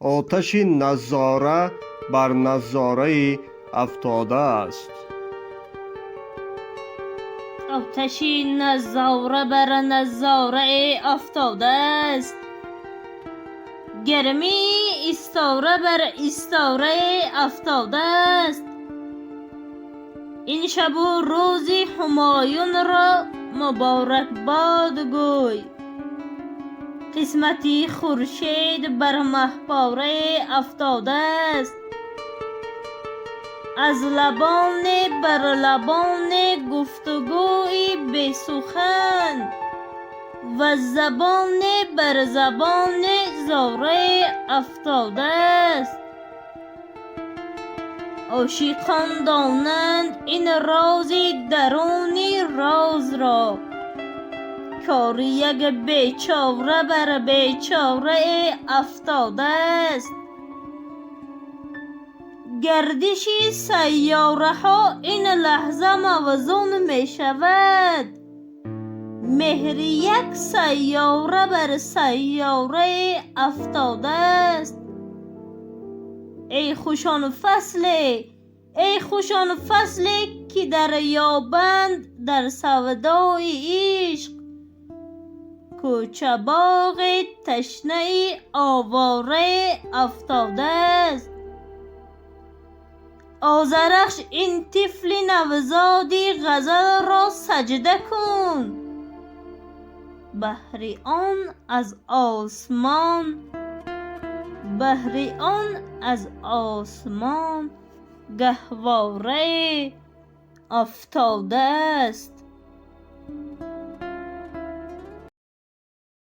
آتش نظاره بر نظاره افتاده است. آتش نظاره بر نظاره افتاده است. گرمی استاره بر استاره افتاده است. این شب و روز همایون را مبارک باد گوی. قسمتی خورشید بر مهپاره افتاده است. از لبان بر لبان گفتگوی بی سخن و زبان بر زبان زاره افتاده است. عاشقان دانند این راز درونی راز را، کار یک بیچاره بر بیچاره افتاده است. گردش سیاره ها این لحظه موزون می شود. مهر یک سیاره بر سیاره افتاده است. ای خوشان فصل، ای خوشان فصل که در یابند در سودای عشق. کوچه باغ تشنه آواره افتاده است. آذرخش این طفل نوزادی غزل را سجده کن. بهر آن از آسمان، بهر آن از آسمان گهواره افتاده است.